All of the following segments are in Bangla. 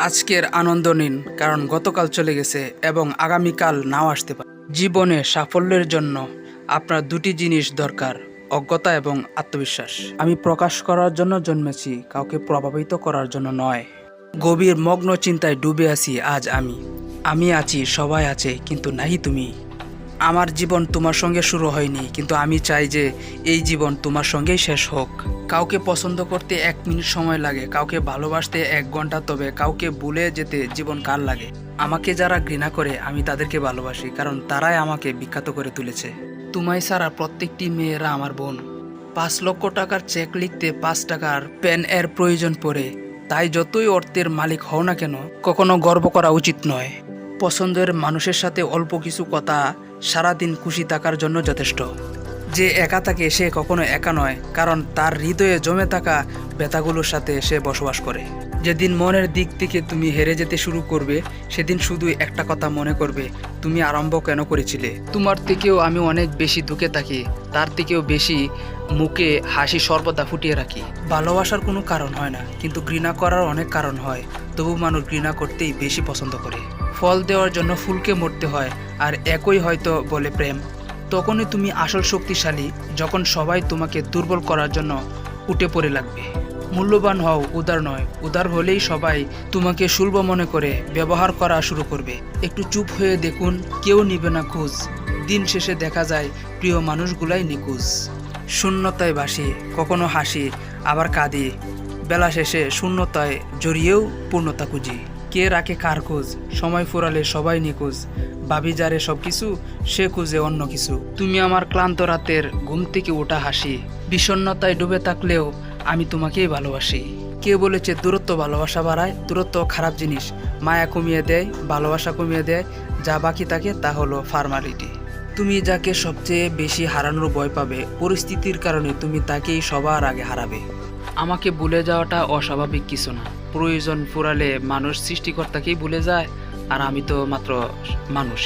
আজকের আনন্দ নিন, কারণ গতকাল চলে গেছে এবং আগামীকাল নাও আসতে পারে। জীবনে সাফল্যের জন্য আপনার দুটি জিনিস দরকার: অজ্ঞতা এবং আত্মবিশ্বাস। আমি প্রকাশ করার জন্য জন্মেছি, কাউকে প্রভাবিত করার জন্য নয়। গভীর মগ্ন চিন্তায় ডুবে আছি আজ আমি আছি, সবাই আছে, কিন্তু নাহি তুমি। আমার জীবন তোমার সঙ্গে শুরু হয়নি, কিন্তু আমি চাই যে এই জীবন তোমার সঙ্গেই শেষ হোক। কাউকে পছন্দ করতে 1 মিনিট সময় লাগে, কাউকে ভালোবাসতে 1 ঘন্টা, তবে কাউকে ভুলে যেতে জীবন কাল লাগে। আমাকে যারা ঘৃণা করে আমি তাদেরকে ভালোবাসি, কারণ তারাই আমাকে বিখ্যাত করে তুলেছে। তোমায় ছাড়া প্রত্যেকটি মেয়েরা আমার বোন। 5 লক্ষ টাকার চেক লিখতে 5 টাকার পেন এর প্রয়োজন পড়ে। তাই যতই অর্থের মালিক হও না কেন, কখনো গর্ব করা উচিত নয়। পছন্দের মানুষের সাথে অল্প কিছু কথা সারাদিন খুশি থাকার জন্য যথেষ্ট। যে একা থাকে সে কখনো একা নয়, কারণ তার হৃদয়ে জমে থাকা ব্যথাগুলোর সাথে সে বসবাস করে। যেদিন মনের দিক থেকে তুমি হেরে যেতে শুরু করবে, সেদিন শুধু একটা কথা মনে করবে: তুমি আরম্ভ কেন করেছিলে। তোমার থেকেও আমি অনেক বেশি দুঃখে থাকি, তার থেকেও বেশি মুখে হাসি সর্বদা ফুটিয়ে রাখি। ভালোবাসার কোনো কারণ হয় না, কিন্তু ঘৃণা করার অনেক কারণ হয়। তবু মানুষ ঘৃণা করতেই বেশি পছন্দ করে। ফল দেওয়ার জন্য ফুলকে মরতে হয়, আর একই হয়তো বলে প্রেম। তখনই তুমি আসল শক্তিশালী, যখন সবাই তোমাকে দুর্বল করার জন্য উঠে পড়ে লাগবে। মূল্যবান হও, উদার নয়। উদার হলেই সবাই তোমাকে সুলভ মনে করে ব্যবহার করা শুরু করবে। একটু চুপ হয়ে দেখুন, কেউ নিবে না খোঁজ। দিন শেষে দেখা যায় প্রিয় মানুষগুলাই নিখোঁজ। শূন্যতায় ভাসি, কখনো হাসি, আবার কাঁদি। বেলা শেষে শূন্যতায় জড়িয়েও পূর্ণতা খুঁজি। কে রাখে কার খোঁজ? সময় ফুরালে সবাই নিখোঁজ। ভাবি যারে সব কিছু, সে খুঁজে অন্য কিছু। তুমি আমার ক্লান্ত রাতের ঘুম থেকে ওঠা হাসি। বিষণ্ণতায় ডুবে থাকলেও আমি তোমাকেই ভালোবাসি। কে বলেছে দূরত্ব ভালোবাসা বাড়ায়? দূরত্ব খারাপ জিনিস, মায়া কমিয়ে দেয়, ভালোবাসা কমিয়ে দেয়। যা বাকি থাকে তা হলো ফর্মালিটি। তুমি যাকে সবচেয়ে বেশি হারানোর ভয় পাবে, পরিস্থিতির কারণে তুমি তাকেই সবার আগে হারাবে। আমাকে ভুলে যাওয়াটা অস্বাভাবিক কিছু না। প্রয়োজন ফুরালে মানুষ সৃষ্টিকর্তাকেই ভুলে যায়, আর আমি তো মাত্র মানুষ।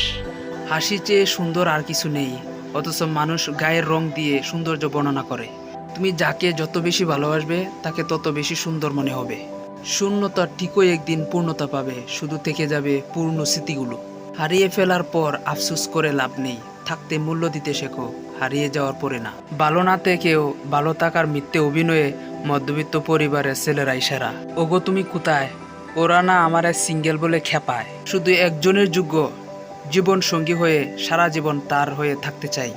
হাসি চেয়ে সুন্দর আর কিছু নেই, অথচ মানুষ গায়ের রং দিয়ে সৌন্দর্য বর্ণনা করে। তুমি যাকে যত বেশি ভালোবাসবে, তাকে তত বেশি সুন্দর মনে হবে। শূন্যতা ঠিকই একদিন পূর্ণতা পাবে, শুধু থেকে যাবে পূর্ণ স্মৃতিগুলো। হারিয়ে ফেলার পর আফসোস করে লাভ নেই, থাকতে মূল্য দিতে শেখো, হারিয়ে যাওয়ার পরে না। ভালো না থেকেও ভালো থাকার মিথ্যে অভিনয়ে মধ্যবিত্ত পরিবারের ছেলেরাই সেরা। ওগো তুমি কোথায়? ওরা না আমার সিঙ্গেল বলে খেপায়। শুধু একজনের যোগ্য জীবন সঙ্গী হয়ে সারা জীবন তার হয়ে থাকতে চাই।